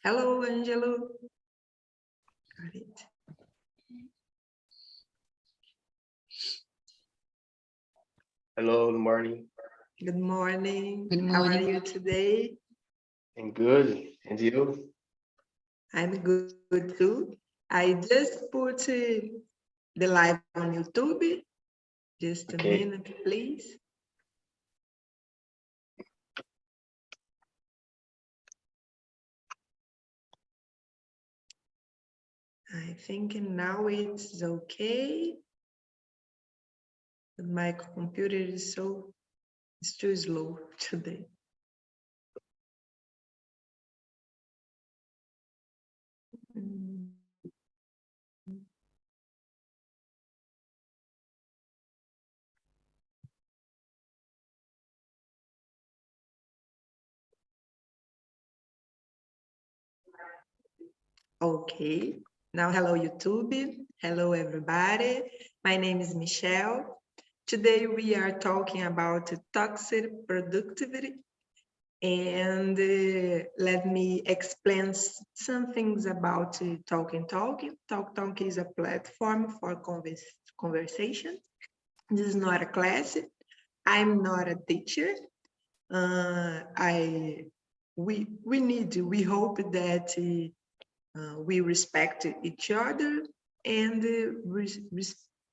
Hello, Angelo. Got it. Hello, good morning. Good morning. Good How are morning. you today? I'm good. And you? I'm good too. I just put the live on YouTube. Just a Okay. minute, please. I think now it's okay. But my computer is it's too slow today. Mm. Okay. Now, hello, YouTube. Hello, everybody. My name is Michelle. Today, we are talking about toxic productivity. And let me explain some things about TALKNTALK. TALKNTALK is a platform for conversation. This is not a class. I'm not a teacher. We hope that we respect each other and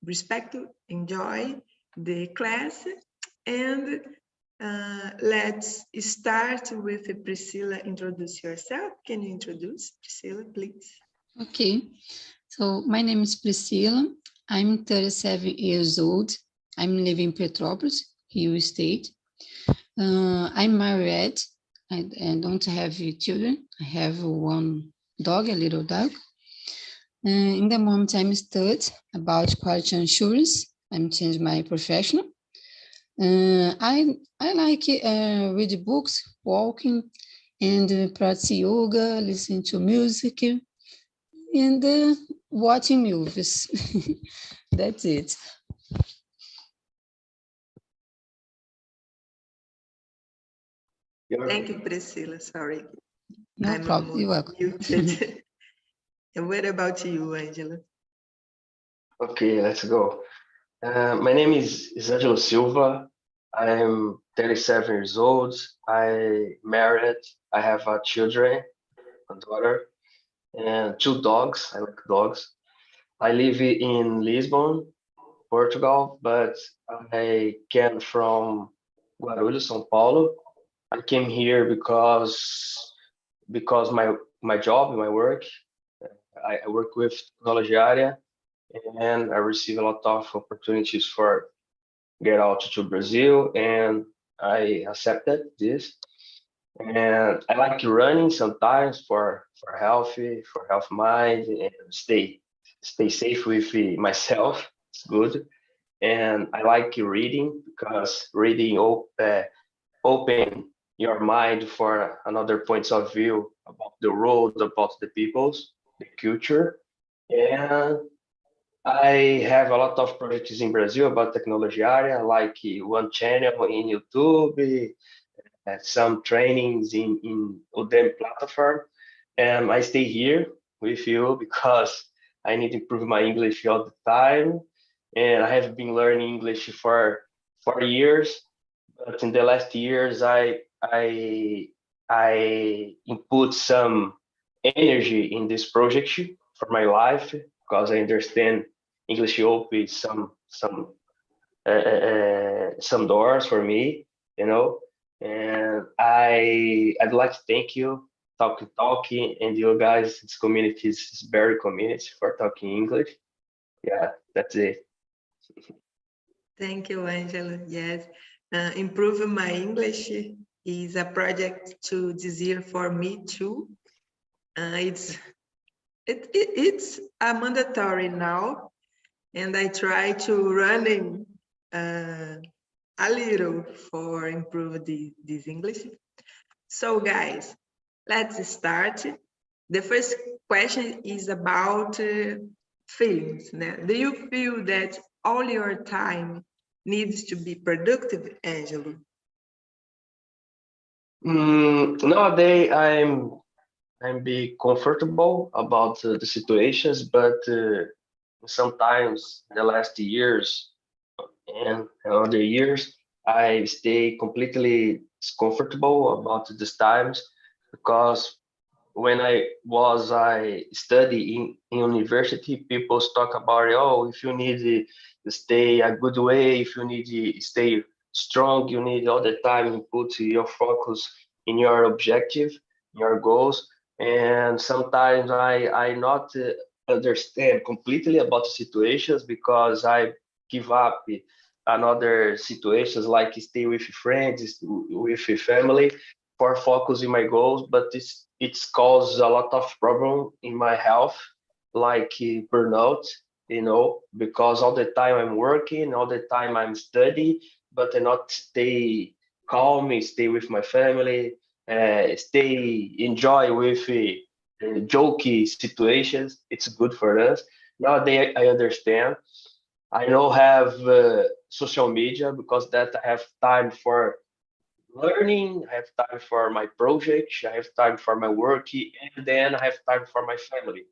respect, enjoy the class. And let's start with Priscilla. Introduce yourself. Can you introduce Priscilla, please? Okay, so my name is Priscilla. I'm 37 years old. I'm living in Petrópolis, Rio State. I'm married. I don't have children. I have one dog, a little dog. In the moment, I'm studying about quality insurance. I'm changing my profession. I like read books, walking, and practice yoga, listen to music, and watching movies. That's it. Thank you, Priscilla. Sorry. No I'm problem. You're welcome. muted. And what about you, Angela? Okay, let's go. My name is Angelo Silva. I'm 37 years old. I married. I have children, a daughter, and two dogs. I like dogs. I live in Lisbon, Portugal, but I came from Guarulhos, São Paulo. I came here because my job, my work. I work with technology area, and I receive a lot of opportunities for get out to Brazil, and I accepted this. And I like running sometimes for health mind, and stay safe with myself. It's good. And I like reading because reading open your mind for another points of view about the world, about the peoples, the culture. And I have a lot of projects in Brazil about technology area, like one channel in YouTube, some trainings in Udemy platform. And I stay here with you because I need to improve my English all the time. And I have been learning English for 4 years, but in the last years, I input some energy in this project for my life because I understand English opens some doors for me, you know. And I'd like to thank you, talking, and you guys. This community is very community for talking English. Yeah, that's it. Thank you, Angela. Yes, improving my English is a project to this year for me too. It's a mandatory now, and I try to running a little for improve this English. So, guys, let's start. The first question is about feelings. Do you feel that all your time needs to be productive, Angelo? Nowadays, I'm be comfortable about the situations, but sometimes the last years and other years, I stay completely comfortable about these times because when I study in university, people talk about, oh, if you need to stay a good way, if you need to stay strong, you need all the time put your focus in your objective, your goals. And sometimes I not understand completely about the situations because I give up another situations like stay with friends, with family for focus in my goals, but it's caused a lot of problem in my health, like burnout, because all the time I'm working, all the time I'm studying, but I not stay calm, stay with my family, stay enjoy with jokey situations. It's good for us. Nowadays, I understand. I don't have social media because that I have time for learning, I have time for my projects, I have time for my work, and then I have time for my family.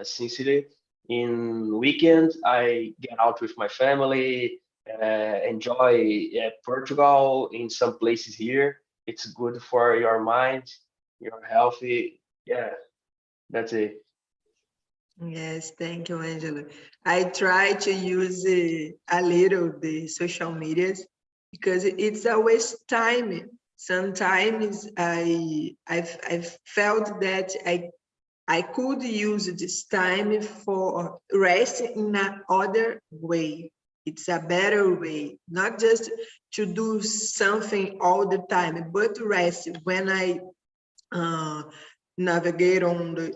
Sincerely, in weekends, I get out with my family, enjoy Portugal in some places here. It's good for your mind, you're healthy. Yeah, that's it. Yes, thank you, Angela. I try to use a little the social medias because it's a waste time. Sometimes I've felt that I could use this time for rest in another way. It's a better way, not just to do something all the time, but rest when I uh, navigate on the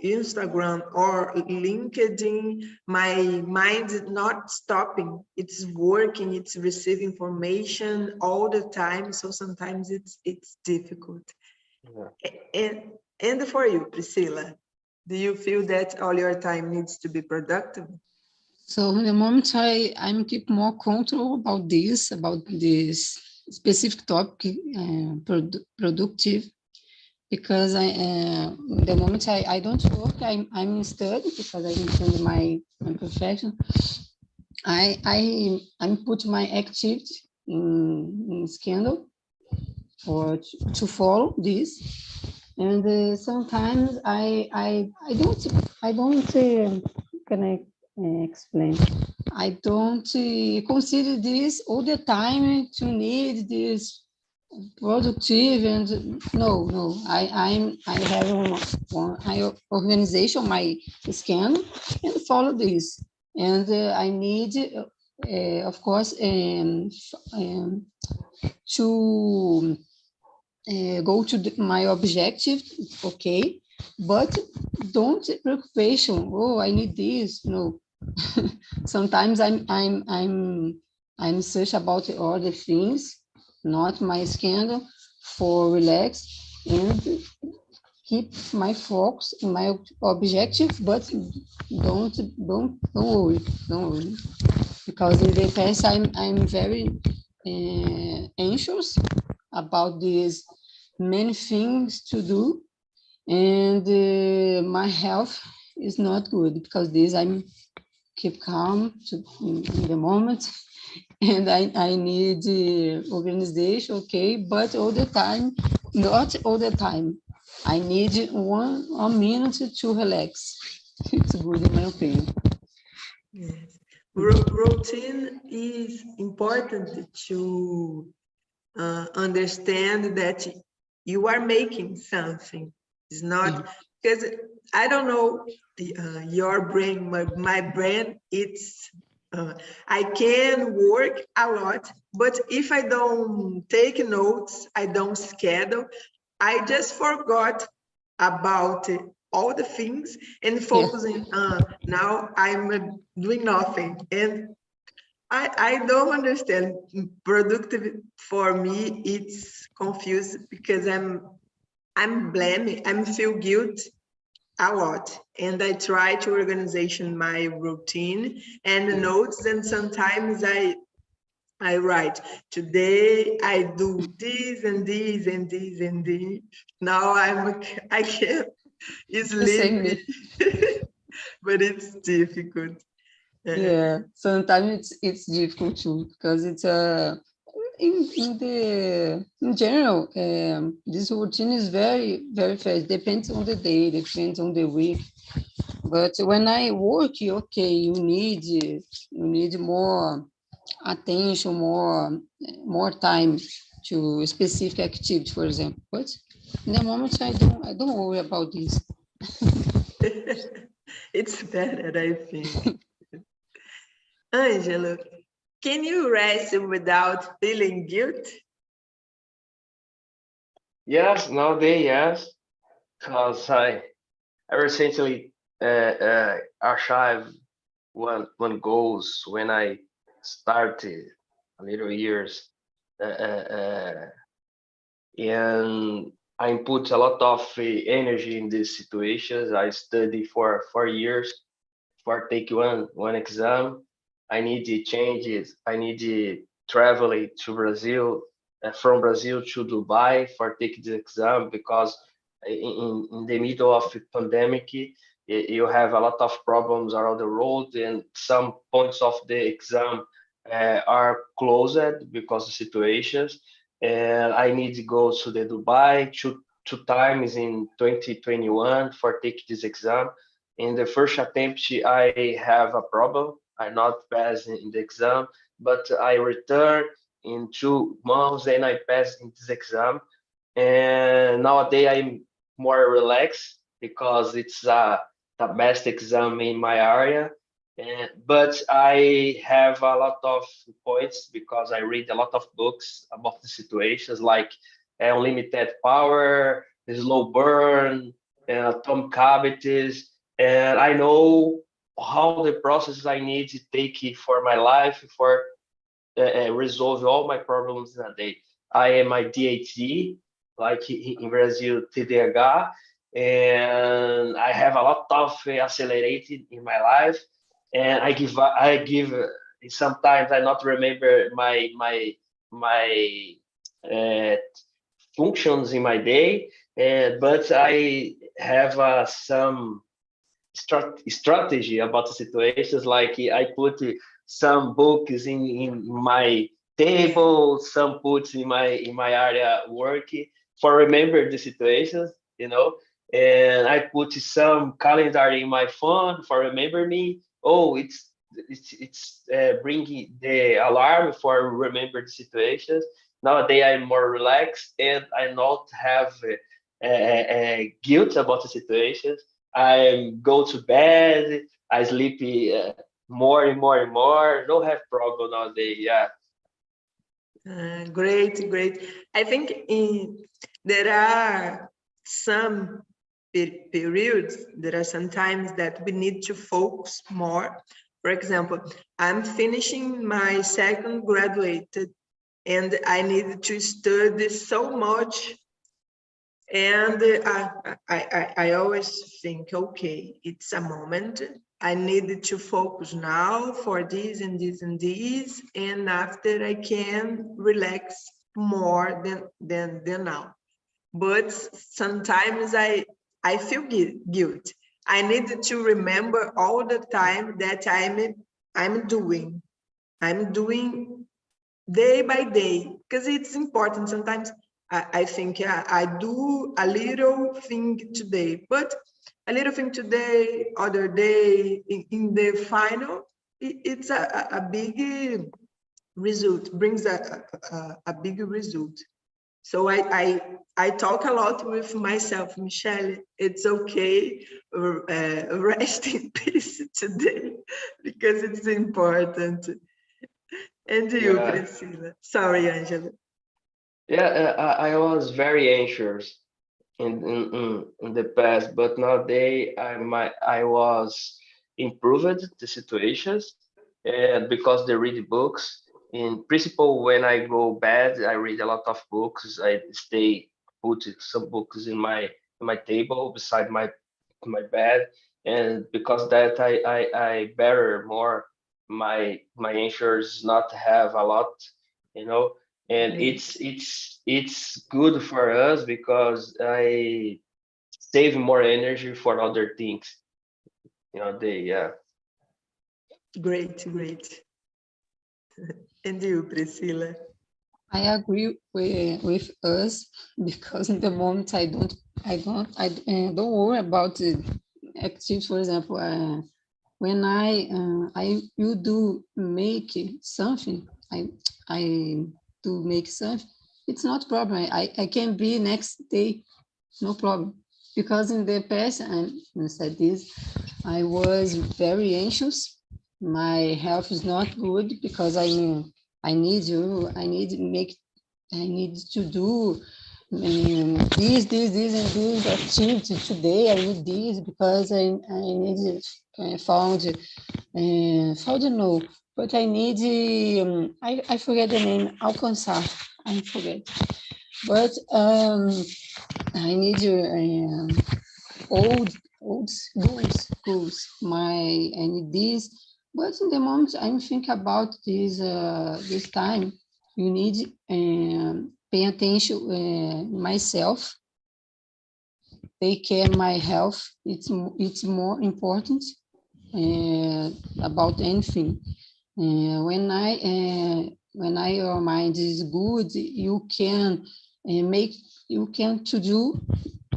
Instagram or LinkedIn, my mind is not stopping. It's working, it's receiving information all the time. So sometimes it's difficult. Yeah. And for you, Priscilla, do you feel that all your time needs to be productive? So in the moment I'm keep more control about this specific topic, productive, because the moment I don't work, I'm in study because I intend my profession. I'm put my activity in schedule for to follow this, and sometimes I don't can I explain. I don't consider this all the time to need this productive and no. I have one organization my scan and follow this, and I need of course to go to my objective, okay, but don't preoccupation. Oh, I need this. No, sometimes I'm search about other things, not my scandal, for relax and keep my focus in my objective, but don't worry, because in the past I'm very anxious about these many things to do, and my health is not good because this I'm keep calm in the moment, and I need organization, okay, but all the time, not all the time. I need one minute to relax. It's good in my opinion. Yes. Routine is important to understand that you are making something. It's not because I don't know your brain, my brain. It's I can work a lot, but if I don't take notes, I don't schedule. I just forgot about all the things and focusing. Now I'm doing nothing, and I don't understand. Productive for me, it's confused because I'm blaming, I'm feel guilt a lot, and I try to organization my routine and the notes, and sometimes I write, today I do this and this and this and this. Now I can't Same sleep, but it's difficult. Yeah, sometimes it's difficult too because it's in general this routine is very fast. Depends on the day, depends on the week. But when I work, okay, you need more attention, more time to specific activity, for example. But in the moment, I don't worry about this. It's better, I think. Angelo, can you rest without feeling guilt? Yes, nowadays, yes, because I recently archived one goals when I started a little years, and I put a lot of energy in these situations. I study for 4 years for take one exam. I need the changes. I need to travel to Brazil, from Brazil to Dubai for take the exam because in the middle of the pandemic, you have a lot of problems around the road and some points of the exam are closed because of situations. And I need to go to the Dubai two times in 2021 for take this exam. In the first attempt, I have a problem. I not pass in the exam, but I return in 2 months and I pass in this exam. And nowadays I'm more relaxed because it's the best exam in my area. But I have a lot of points because I read a lot of books about the situations like unlimited power, slow burn, atomic habits, and I know how the process I need to take for my life for resolve all my problems in a day. I am a DHD, like in Brazil, TDAH, and I have a lot of accelerated in my life, and sometimes I not remember my uh, functions in my day, but I have some strategy about the situations. Like I put some books in my table, some puts in my area work for remember the situations, and I put some calendar in my phone for remember me. Oh, it's bringing the alarm for remember the situations. Nowadays I'm more relaxed and I not have guilt about the situations. I go to bed. I sleep more and more and more. Don't have problem nowadays. Yeah. Great, great. I think there are some periods, there are some times that we need to focus more. For example, I'm finishing my second graduated and I need to study so much. And I always think, okay, it's a moment. I needed to focus now for this and this and this, and after I can relax more than now. But sometimes I feel guilt. I need to remember all the time that I'm doing day by day, because it's important. Sometimes I think, yeah, I do a little thing today, but a little thing today, other day, in the final, it's a big result, brings a big result. So I talk a lot with myself, Michelle, it's okay, rest in peace today, because it's important. And you, Yeah. Priscilla. Sorry, Angela. Yeah. I was very anxious in the past, but nowadays I was improved the situations, and because they read books. In principle, when I go bed, I read a lot of books. I stay put some books in my table beside my bed, and because that I better more. my answers not have a lot, you know, and Great. it's good for us because I save more energy for other things, you know. Great. And you, Priscilla? I agree with us because in the moment I don't worry about the activities. For example, when you do make something, I do make something. It's not a problem. I can be next day, no problem. Because in the past, and I said this, I was very anxious. My health is not good because I need to do this, and this activity today. I need this because I need found no, but I need I forget the name. Alcançar. I forget, but I need old goals. I need this, but in the moment I'm thinking about this time, you need pay attention myself, take care my health. It's more important about anything. When your mind is good, you can to do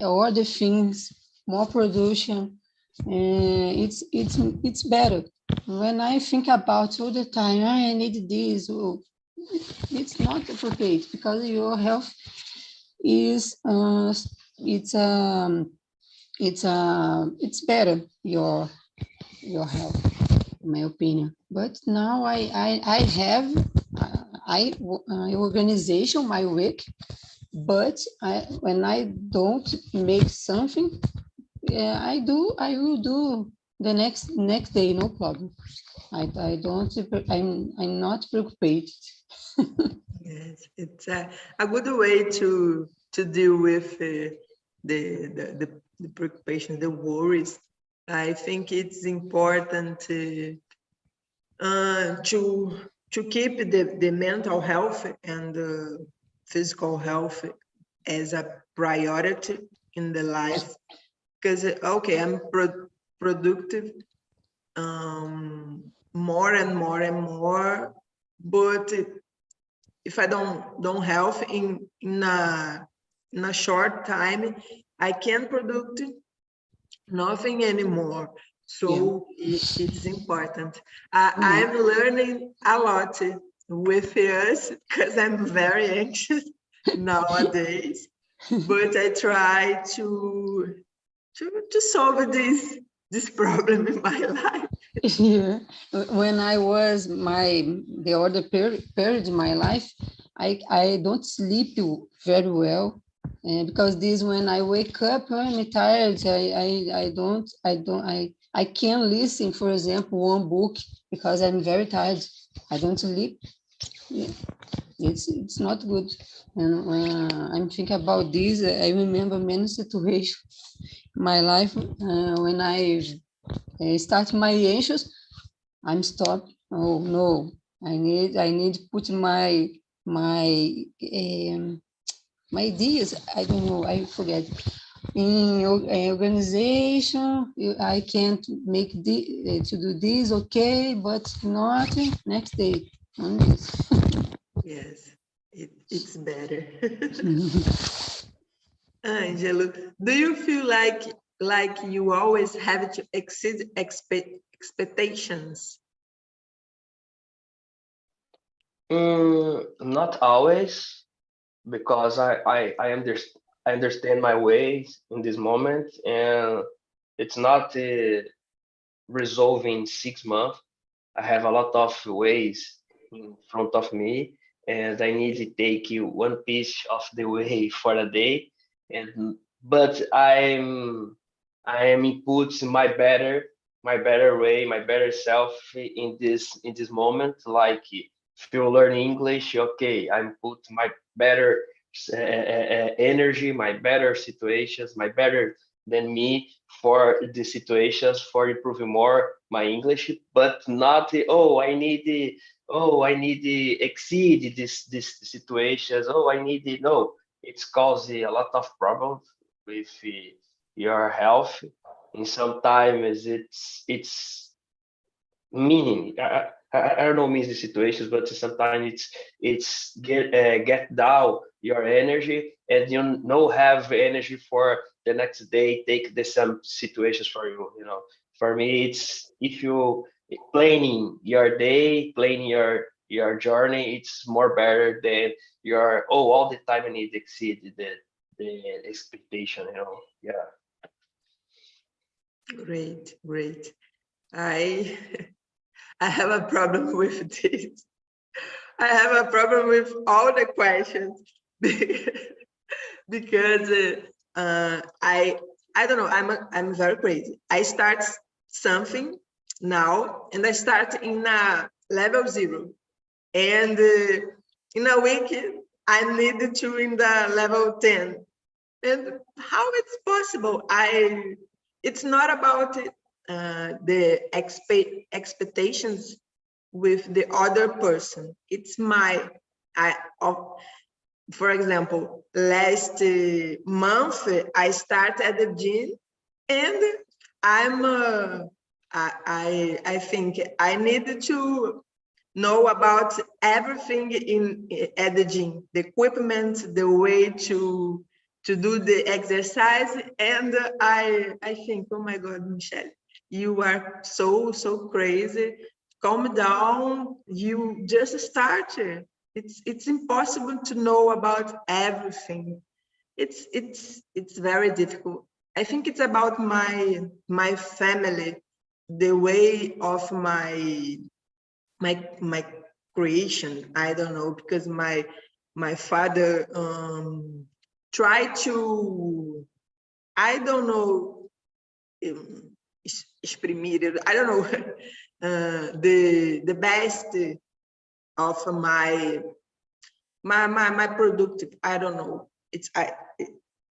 other things, more production. It's better. When I think about all the time, I need this. It's not appropriate because your health is it's better your health, in my opinion. But now I have organization my week, but when I don't make something, I will do the next day, no problem. I don't I'm not preoccupied. Yes, it's a good way to deal with the preoccupation, the worries. I think it's important to keep the mental health and the physical health as a priority in the life. Because okay, I'm productive more and more, but if I don't have in a short time, I can't produce nothing anymore. So it's important. I'm learning a lot with us because I'm very anxious nowadays, but I try to solve this problem in my life. Yeah. When I was the other period in my life, I don't sleep very well, because this when I wake up I'm tired. I can't listen, for example, one book because I'm very tired. I don't sleep. Yeah. It's not good. And when I'm thinking about this, I remember many situations in my life when I start my anxious. I'm stopped. Oh no, I need to put my ideas. I don't know. I forget. In organization, I can't make to do this. Okay, but not next day. On this. Yes, it's better. Angelo, do you feel like you always have to exceed expectations? Not always, because I understand my ways in this moment, and it's not resolving 6 months. I have a lot of ways in front of me, and I need to take you one piece of the way for a day. And but I am input my better way, my better self in this moment. Like if you learn English, okay, I'm put my better energy, my better situations, my better than me for the situations for improving more my English, but not I need to exceed this situations. I need to no. It's causing a lot of problems with your health, and sometimes it's meaning. I don't know means the situations, but sometimes it's get down your energy, and you no have energy for the next day. Take the some situations for you. You know, for me, it's if you planning your day, planning your journey, it's more better than your all the time I need to exceed the expectation. You know, yeah. Great, great. I I have a problem with this. I have a problem with all the questions because I don't know. I'm very crazy. I start something now, and I start in a level 0, and in a week I need to in the level 10. And how it's possible? It's not about the expectations with the other person. It's for example, last month I started at the gym, and I think I needed to know about everything at the gym, the equipment, the way to do the exercise. And I think, oh my God, Michelle, you are so crazy. Calm down. You just started. It's impossible to know about everything. It's very difficult. I think it's about my family, the way of my creation. I don't know, because my father tried to, I don't know, exprimir it, I don't know, the best of my productive. I don't know.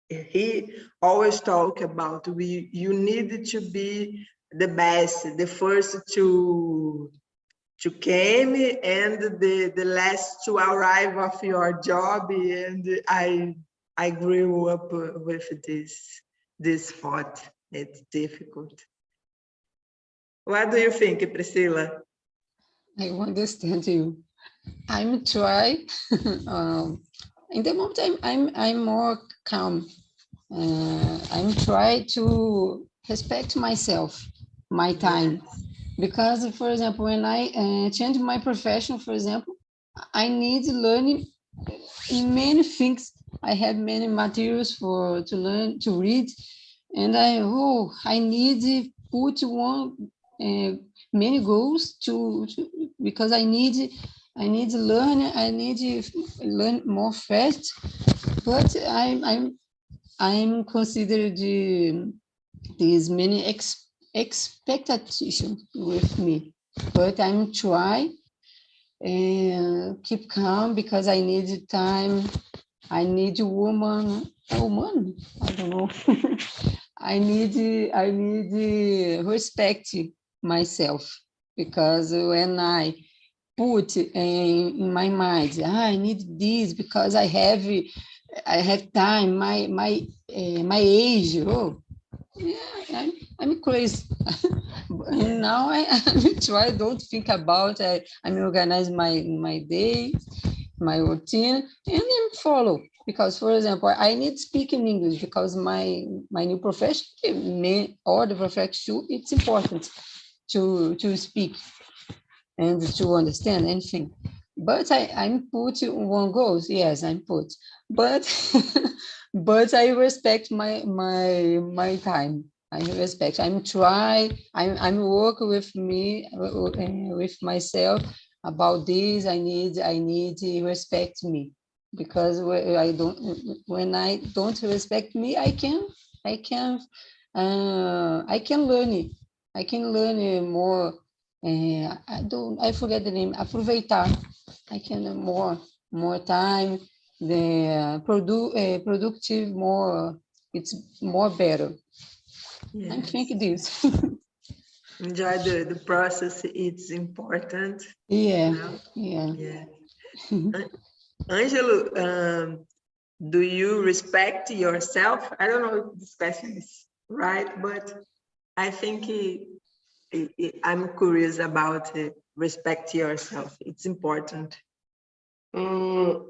He always talk about you need to be the best, the first to came, and the last to arrive of your job. And I grew up with this thought. It's difficult. What do you think, Priscilla? I understand you. I'm try. In the moment, I'm more calm. I'm try to respect myself, my time, because, for example, when I change my profession, for example, I need learning in many things. I have many materials to learn, to read, and I need put many goals to because I need to learn. I need to learn more fast, but I'm considered these many expectations with me, but I'm trying and keep calm because I need time. I need a woman, I don't know. I need respect myself, because when I put in my mind, I need this because I have time, my age. Yeah, I'm crazy. And now I try don't think about. I'm organize my day, my routine, and then follow. Because, for example, I need speaking English because my new profession, all the profession, it's important to speak and to understand anything. But I'm put one goals. Yes, I'm put. But but I respect my time. I respect. I'm try. I'm work with me with myself about this. I need to respect me, because when I don't respect me, I can learn it. I can learn more. I forget the name. Aproveitar. I can more time. The productive more. It's more better. Yes. I think this. Enjoy the process. It's important. Yeah, No? yeah. Yeah. Angelo, do you respect yourself? I don't know if this question is right, but I think I'm curious about respect yourself. It's important. Mm,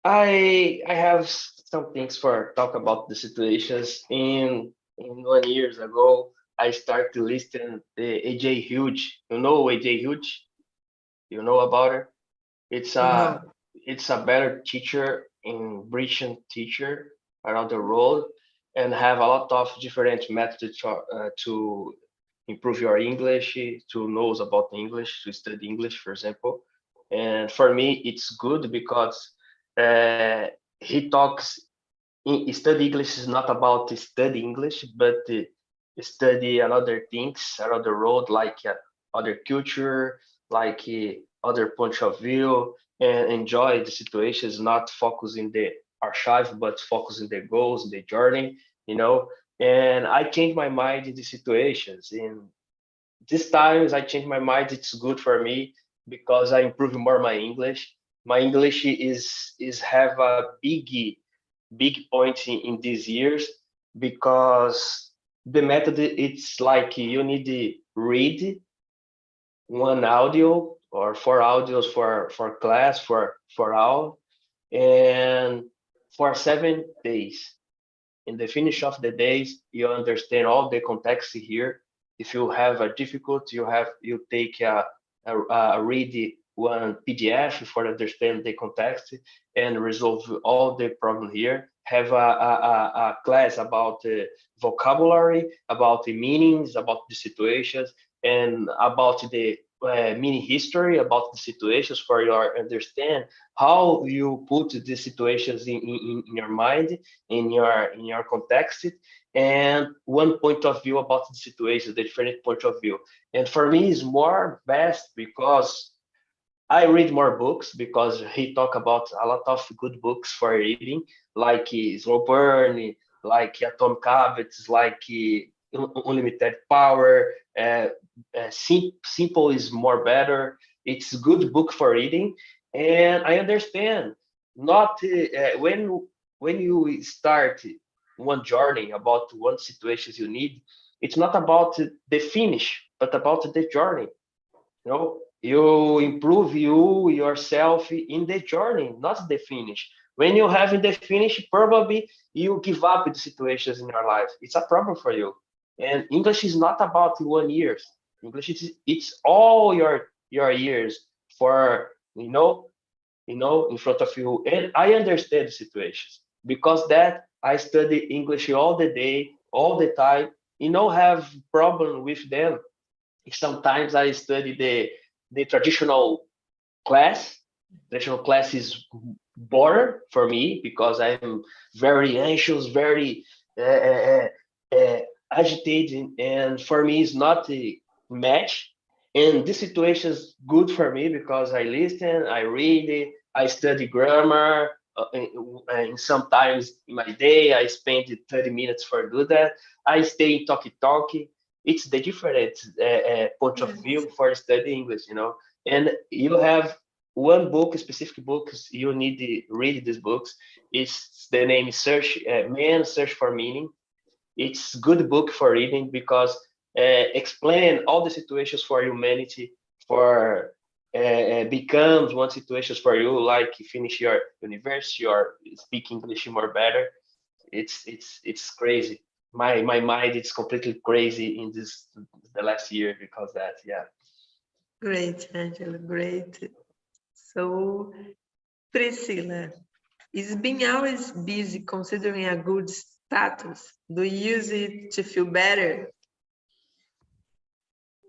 I have some things for talk about the situations. In 1 years ago, I started to listen AJ Huge. You know AJ Huge? You know about her? It's a No. it's a better teacher in British teacher around the world, and have a lot of different methods to improve your English, to knows about English, to study English, for example. And for me, it's good because uh, he talks. Study English is not about to study English, but study another things around the world, like other culture, like other point of view, and enjoy the situations, not focus in the archive, but focus in the goals, the journey, you know. And I change my mind in the situations. In this times, I change my mind. It's good for me because I improve more my English. My English is have a big point in these years because the method it's like you need to read one audio or four audios for class for hour and for 7 days. In the finish of the days, you understand all the context here. If you have a difficulty, you take a read one PDF for understand the context and resolve all the problem here. Have a class about vocabulary, about the meanings, about the situations, and about the mini history about the situations for your understand how you put the situations in your mind in your context and one point of view about the situation, the different point of view. And for me, it's more best because I read more books because he talk about a lot of good books for reading, like Slow Burn, like Atomic Habits, like Unlimited Power. Simple is more better. It's a good book for reading, and I understand. Not when you start one journey about one situations you need, it's not about the finish, but about the journey. You improve yourself in the journey, not the finish. When you have in the finish, probably you give up the situations in your life. It's a problem for you. And English is not about 1 year. English is it's all your years for in front of you. And I understand the situations because that I study English all the day, all the time. Have problem with them. Sometimes I study the traditional class. Traditional class is boring for me because I'm very anxious, very agitated, and for me it's not a match. And this situation is good for me because I listen, I read, I study grammar. And sometimes in my day I spend 30 minutes for do that. I stay talkie it's the different point of view for studying English. And you have one book, specific books you need to read these books. It's the name is Man Search for Meaning. It's good book for reading because explain all the situations for humanity for becomes one situations for you like finish your university or speak English more better. It's crazy. My mind is completely crazy in this the last year because that yeah. Great, Angela, great. So, Priscilla, is being always busy considering a good status? Do you use it to feel better?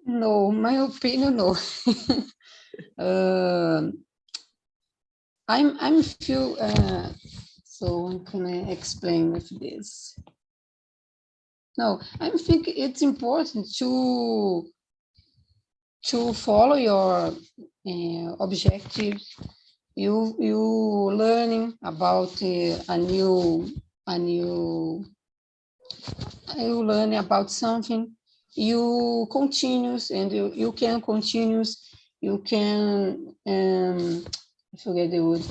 No, my opinion, no. I'm feel so how can I explain with this? No, I think it's important to follow your objectives. You learning about a new you learning about something. you continues, and you can continues, you can, I forget the word,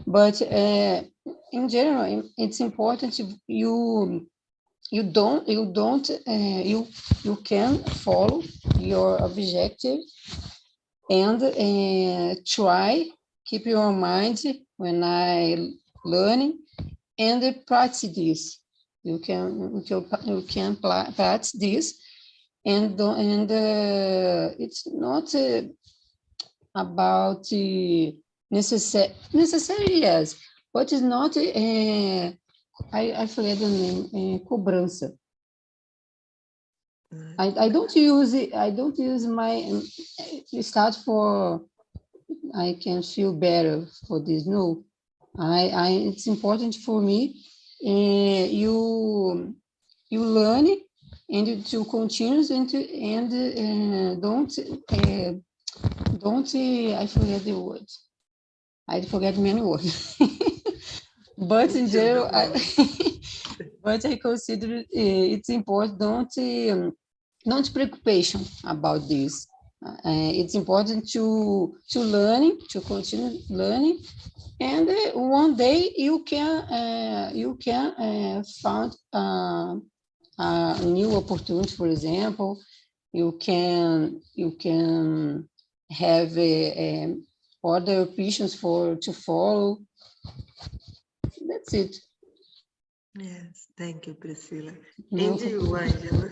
but in general, it's important you can follow your objective and try, keep your mind when I learning and practice this. You can practice this, and it's not about necessary, yes, but it's not. I forget the name. Cobrança. I don't use it. I don't use my start for. I can feel better for this. No, it's important for me. You learn it and to continue and don't I forget the word. I forget many words. But in general, but I consider it's important. Don't preoccupation about this. It's important to learn, to continue learning, and one day you can find a new opportunity. For example, you can have other options to follow. That's it. Yes, thank you, Priscilla. No. And you, Angela?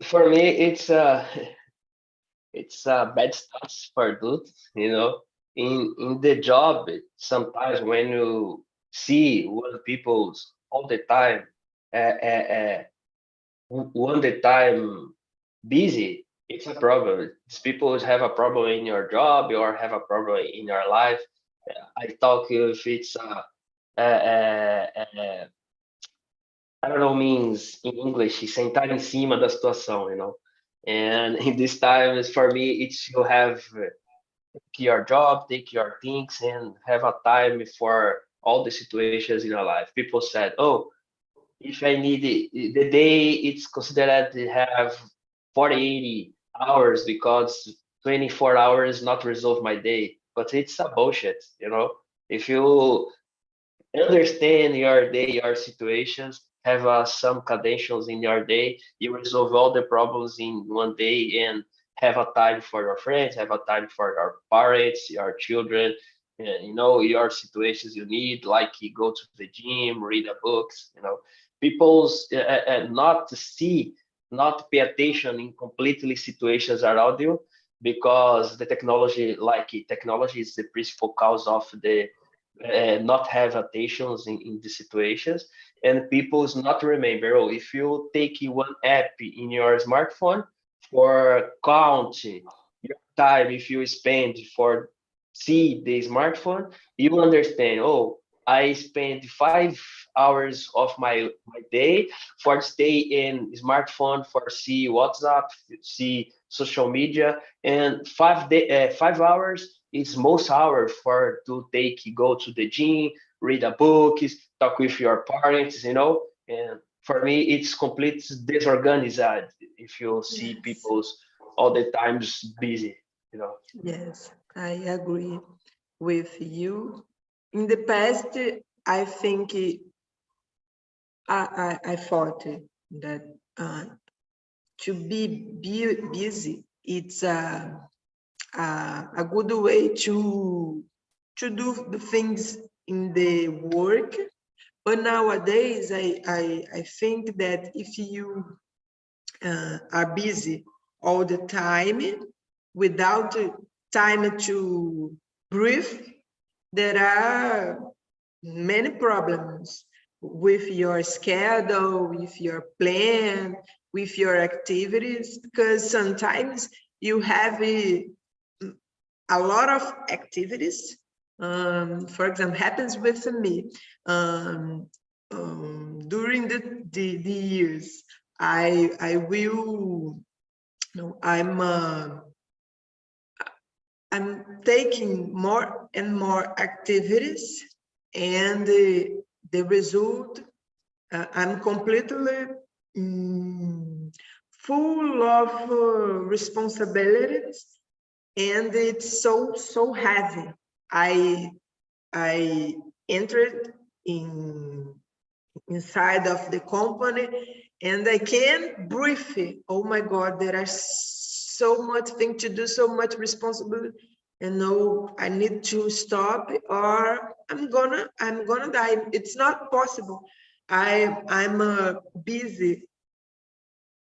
For me, it's a bad stuff for adults, you know. In the job, sometimes when you see one people's all the time, one the time busy, it's a problem. These people have a problem in your job or have a problem in your life. I talk if it's I don't know means in English, sentar em cima da situação, you know. And in this time, for me, it's you have your job, take your things, and have a time for all the situations in your life. People said, "Oh, if I need it, the day, it's considered to have 40, 80 hours because 24 hours not resolve my day." But it's a bullshit, you know. If you understand your day, your situations, have some credentials in your day, you resolve all the problems in one day and have a time for your friends, have a time for your parents, your children, you know, your situations you need, like you go to the gym, read a books, you know, people's not see, not pay attention in completely situations around you because the technology, like technology is the principal cause of the not have attentions in the situations, and people's not remember. Oh, if you take one app in your smartphone for count your time, if you spend for see the smartphone, you understand. Oh, I spend 5 hours of my day for stay in smartphone for see WhatsApp, see social media, and 5 hours is most hour for to take go to the gym, read a book, talk with your parents, you know. And for me, it's complete disorganized if you see Yes. people's all the times busy, you know. Yes, I agree with you. In the past, I think I thought that to be busy, it's a good way to do the things in the work. But nowadays, I think that if you are busy all the time without time to breathe, there are many problems with your schedule, with your plan, with your activities, because sometimes you have a lot of activities. For example, happens with me. During the years, I will, no, I'm taking more and more activities, and the result, I'm completely full of responsibilities, and it's so heavy. I entered inside of the company, and I can't breathe. Oh my God, there are so much thing to do, so much responsibility, and no, I need to stop, or I'm gonna die. It's not possible. I'm busy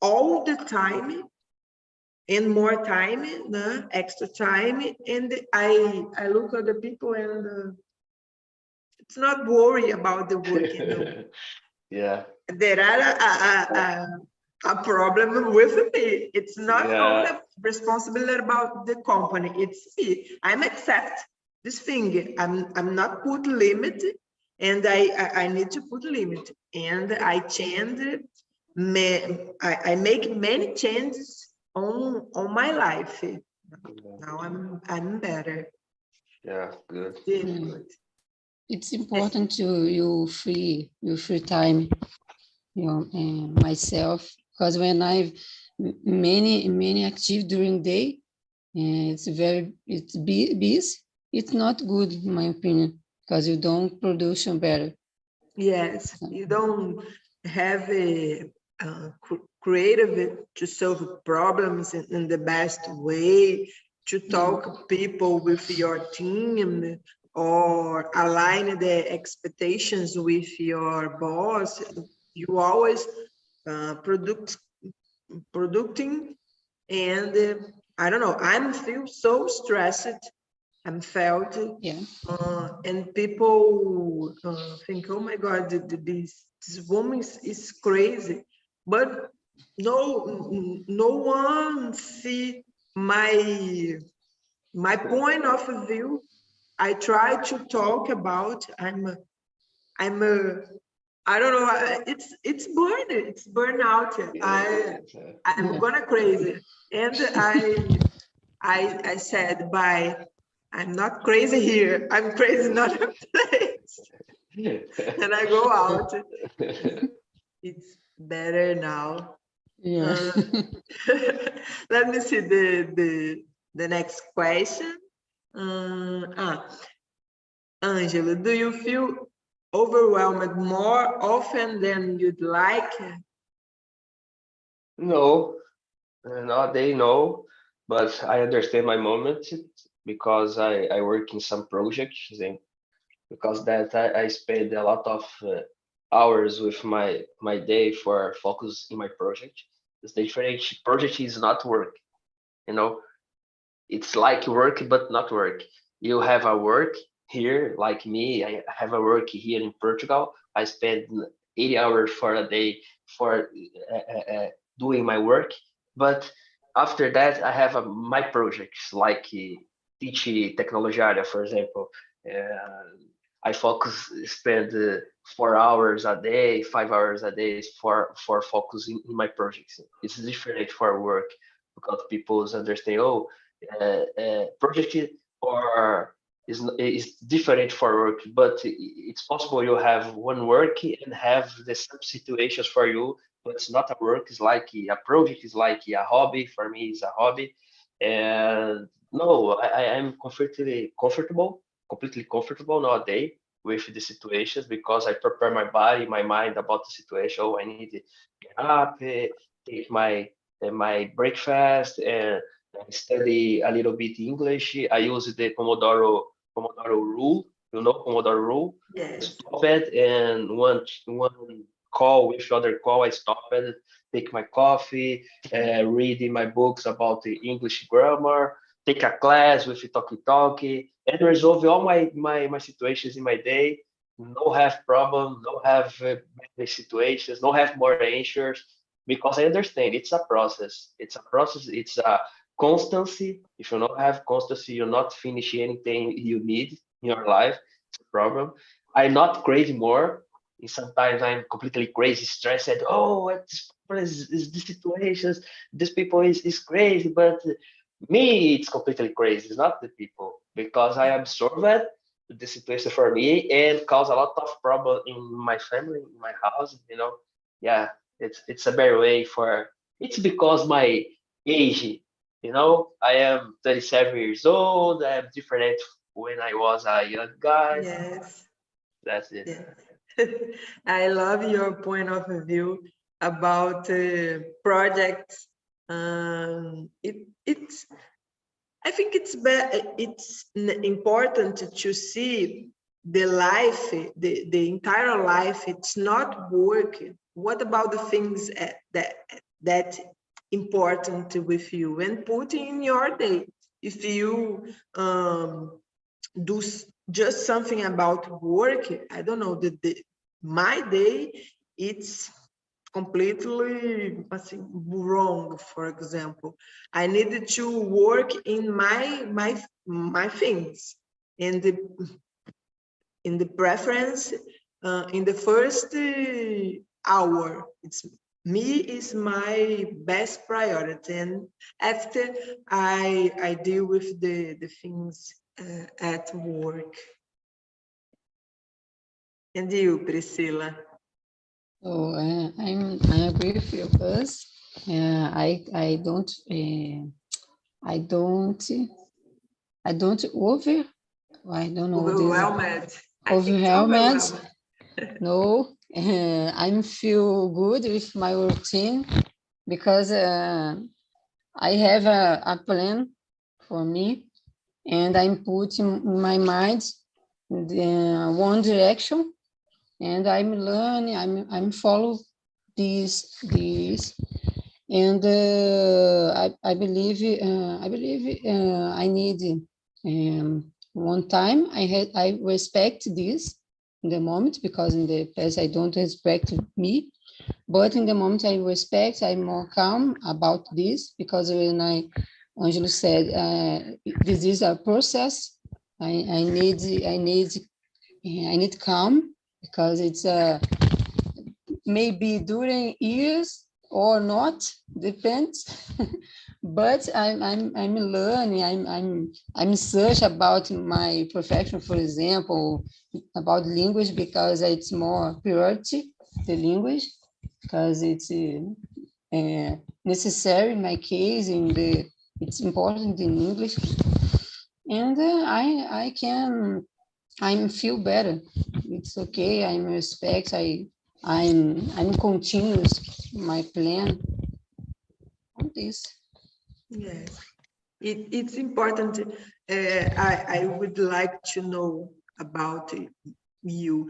all the time, and more time, extra time, and I look at the people, and it's not worry about the work, Yeah. There are a problem with me. It's not only responsibility about the company. It's me. I'm accept this thing. I'm not put limit, and I need to put limit. And I change. I make many changes on my life. Now I'm better. Yeah, good. Good. It's important to your free time, myself, because when I've many active during day, it's busy. It's not good in my opinion, because you don't produce better. Yes, you don't have a creative to solve problems in the best way, to talk people with your team, or align the expectations with your boss. You always producing, and I don't know, I'm feel so stressed. I'm felt, and people think, oh my God, this woman is crazy, but no one see my point of view. I try to talk about. I'm a I don't know. It's burnout. I'm gonna crazy, and I said bye. I'm not crazy here. I'm crazy not a place. And I go out. It's better now. Yeah. Let me see the next question. Angela, do you feel overwhelmed more often than you'd like? No, nowadays, no, but I understand my moment because I work in some projects, and because that I spend a lot of hours with my day for focus in my project. It's different. Project is not work, you know. It's like work but not work. You have a work here, like me. I have a work here in Portugal. I spend 80 hours for a day for doing my work, but after that I have my projects like teach technology area, for example. I focus spend 4 hours a day, 5 hours a day for focusing in my projects. It's different for work because people understand. Oh, project or is different for work, but it's possible you have one work and have the same situations for you, but it's not a work. It's like a project. Is like a hobby for me. It's a hobby, and no, I'm completely comfortable nowadays with the situations because I prepare my body, my mind about the situation. Oh, I need to get up, take my breakfast, and study a little bit English. I use the Pomodoro rule. You know Pomodoro rule. Yes. Stop it, and one call with other call, I stop it, take my coffee, reading my books about the English grammar, take a class with TALKNTALK, and resolve all my situations in my day. No have problem, no have bad situations, no have more answers because I understand it's a process. It's a process. It's a constancy. If you don't have constancy, you'll not finish anything you need in your life. It's a problem. I'm not crazy more. And sometimes I'm completely crazy, stressed. Oh, is this situations? This people is crazy, but me, it's completely crazy. It's not the people because I absorb it, the situation for me, and cause a lot of problem in my family, in my house. Yeah, It's a better way for. It's because my age, I am 37 years old. I am different when I was a young guy. Yes. That's it. Yes. I love your point of view about projects. It's I think it's important to see the life, the entire life. It's not work. What about the things that important with you and put in your day? If you do just something about work, I don't know, my day, it's completely wrong. For example, I needed to work in my things, in the preference, in the first hour. It's me is my best priority, and after I deal with the things at work. And you, Priscilla? So I agree with you, Buzz. I don't I don't over. I don't know this. Overwhelmed. I think it's Overwhelmed. overwhelmed. No, I feel good with my routine because I have a plan for me, and I'm putting in my mind the one direction, and I'm learning. I'm follow these, and I believe I need one time I respect this in the moment, because in the past I don't respect me, but in the moment I respect, I'm more calm about this, because when Angelo said this is a process, I need calm, because it's maybe during years or not, depends. But I'm learning. I'm search about my profession, for example, about language, because it's more priority, the language, because it's necessary in my case, it's important in English, and I feel better. It's okay. I'm respect. I'm continuous my plan on this. Yes, it's important. I would like to know about you.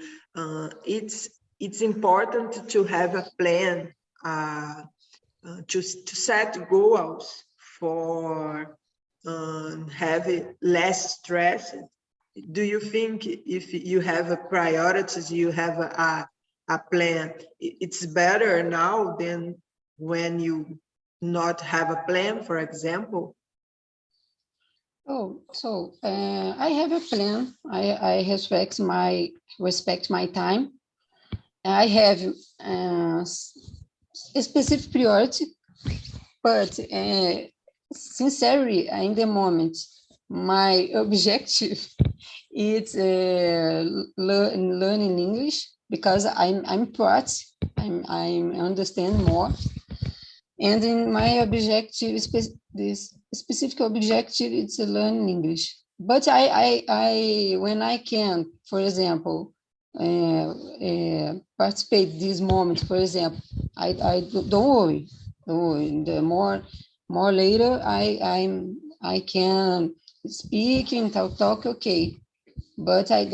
It's important to have a plan, to set goals for have less stress. Do you think if you have a priorities, you have a plan, it's better now than when you not have a plan, for example? Oh, so I have a plan. I respect my time. I have a specific priority, but sincerely, in the moment, my objective is learning English, because I'm practice. I'm understand more, and in my objective, this specific objective, it's learning English. But I when I can, for example, participate this moment, for example, don't worry, don't worry. The more later I can speak and talk, okay. But I'm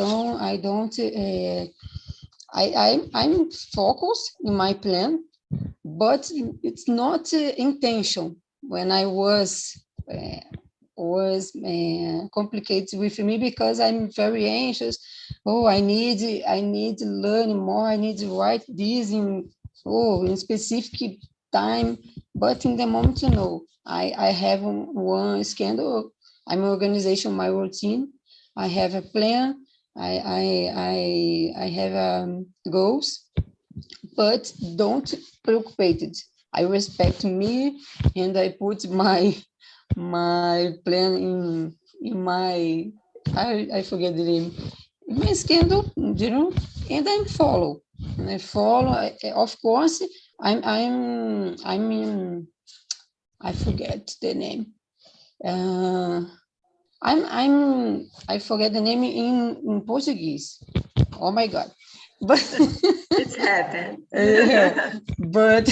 focused in my plan, but it's not intention. When I was complicated with me, because I'm very anxious. Oh, I need to learn more. I need to write this in specific time. But in the moment, I have one schedule. I'm organization my routine. I have a plan. I have goals, but don't preoccupate it. I respect me, and I put my plan in my I forget the name, my schedule, and I follow. And I follow, of course, I'm in, I forget the name. I forget the name in Portuguese. Oh my God. But It's happened. yeah, but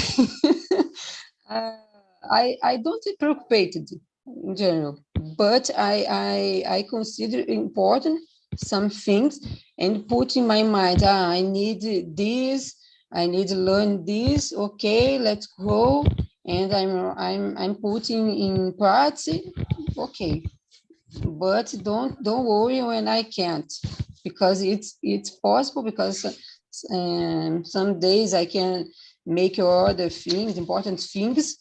I don't get preoccupied in general, but I consider important some things and put in my mind, I need this, I need to learn this. Okay, let's go. And I'm putting in practice. Okay, but don't worry when I can't, because it's possible, because some days I can make other things, important things,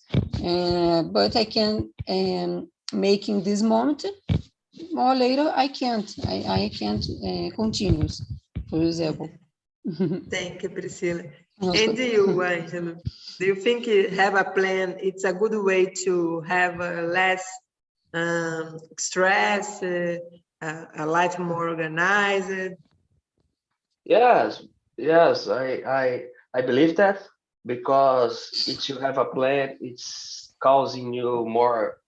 but I can make in this moment, or later I can't continue, for example. Thank you, Priscilla. Most And good. do you, Angelo, do you think you have a plan? It's a good way to have less stress, a life more organized? Yes, yes, I believe that because if you have a plan, it's causing you more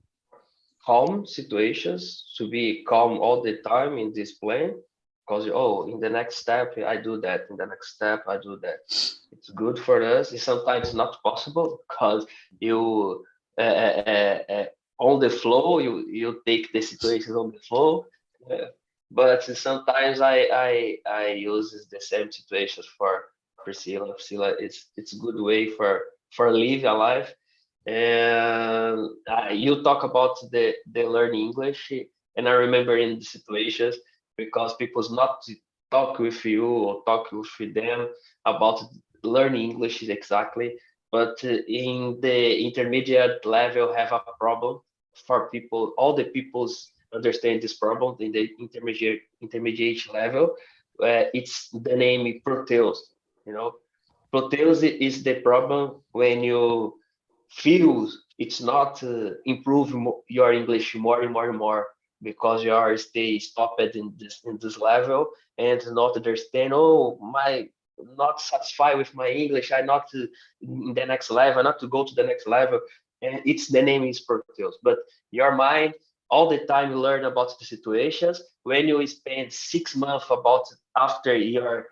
calm situations to be calm all the time in this plan. Because oh, in the next step I do that, in the next step I do that. It's good for us. It's sometimes not possible because you on the flow you take the situations on the flow. Uh, but sometimes I use the same situations for Priscilla. Priscilla, it's a good way for live a life. And you talk about the learning English, and I remember in the situations because people's not to talk with you or talk with them about learning English exactly, but in the intermediate level have a problem for people. All the peoples understand this problem in the intermediate level. It's the name Proteus. You know, Proteus is the problem when you feel it's not improve your English more and more and more because you are stay stopped in this level and not understand. Oh, my not satisfied with my English. I not in the next level. Not to go to the next level. And it's the name is Proteus, but your mind all the time you learn about the situations. When you spend 6 months about after your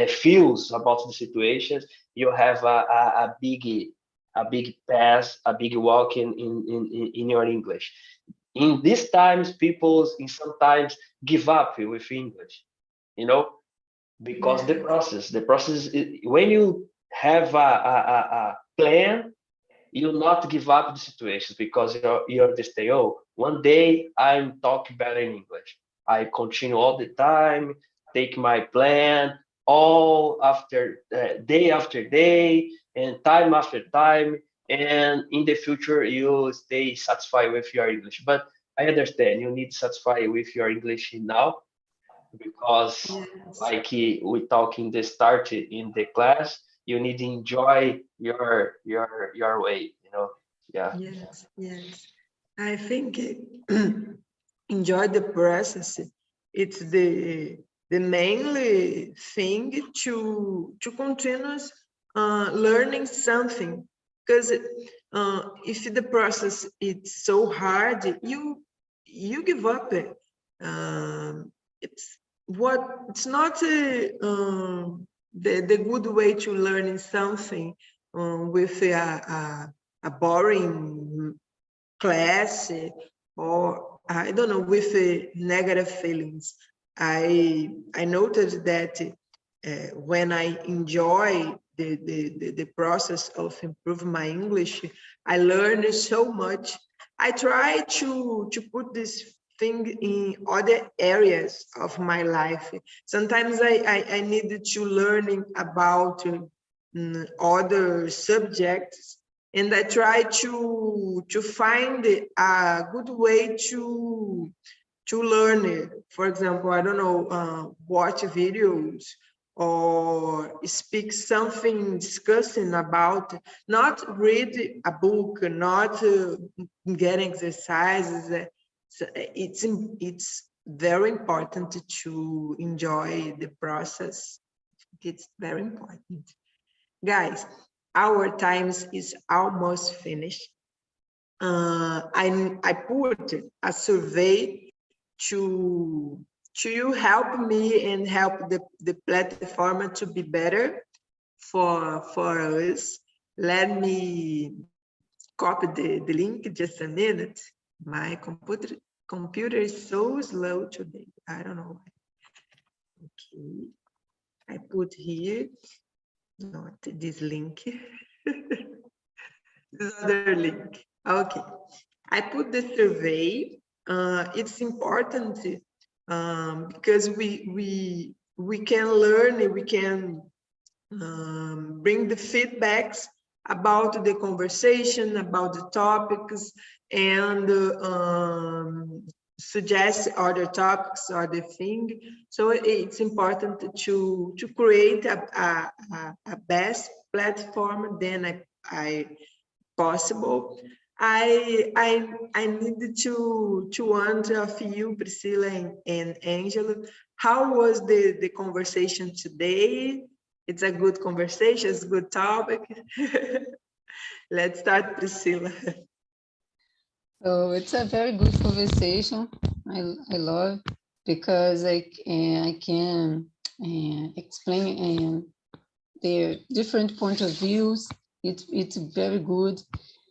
feels about the situations, you have a big pass, a big walk in your English. In these times, people in sometimes give up with English, you know, because Yeah. the process when you have a plan, you not give up the situations because you understand, oh, one day I'm talking better in English. I continue all the time, take my plan, all day after day, and time after time. And in the future, you stay satisfied with your English. But I understand you need to satisfy with your English now because Yes. like we talk in the start in the class, you need to enjoy your way, you know. Yeah. Yes. Yes. I think enjoy the process. It's the mainly thing to continue learning something. Because if the process it's so hard, you give up. It's it's not the good way to learning something with a boring class or I don't know with negative feelings. I noticed that when I enjoy the process of improving my English, I learned so much. I try to put this thing in other areas of my life. Sometimes I needed to learning about other subjects, and I try to find a good way to learn it. For example, I don't know, watch videos or speak something discussing about, not read a book, not get exercises. So it's very important to enjoy the process. It's very important. Guys, our times is almost finished. I put a survey to you help me and help the platform to be better for us. Let me copy the link, just a minute. My computer is so slow today. I don't know why. Okay, I put here, not this link. This other link. Okay, I put the survey. It's important because we can learn, we can bring the feedbacks about the conversation, about the topics, and suggest other topics, other thing. So it's important to create a best platform than I possible. I needed to want of you, Priscilla and Angela. How was the conversation today? It's a good conversation, it's a good topic. Let's start, Priscilla. So it's a very good conversation. I love because I can explain their different point of views. It's very good,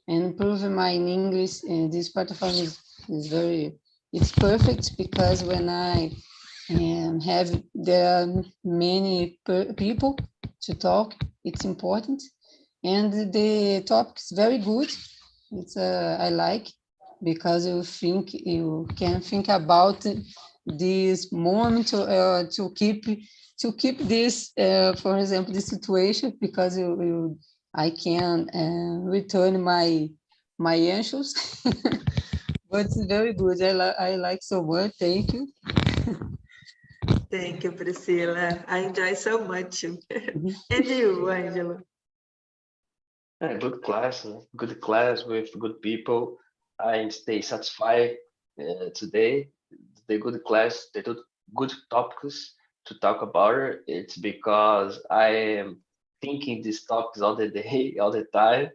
and improving my English. This platform is very, it's perfect because when I there are many people to talk, it's important, and the topic is very good. It's I like because you can think about this moment to keep this, for example, the situation, because I can return my answers. But it's very good. I like so much. Thank you. Thank you, Priscilla. I enjoy so much. And you, Angela? Good class, good class with good people. I stay satisfied today. The good class, the good topics to talk about it. It's because I am thinking these topics all the day, all the time.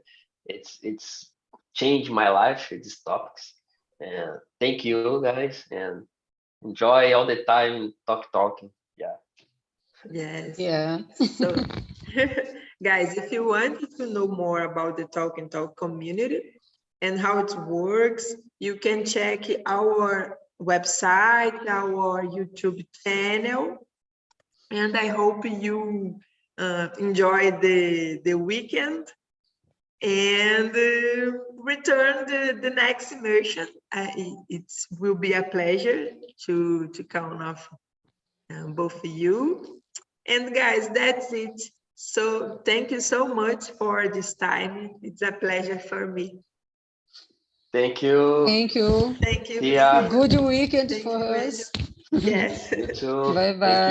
It's changed my life, these topics. And thank you guys, and enjoy all the time talking. Yeah. Yes. Yeah. So, guys, if you want to know more about the TALK community and how it works, you can check our website, our YouTube channel, and I hope you enjoy the weekend and return the next immersion. It will be a pleasure to count off both of you. And guys, that's it. So thank you so much for this time. It's a pleasure for me. Thank you. Thank you. Thank you. See ya. Good weekend Thank for you, us. Yes. You too. Bye Thank bye. you.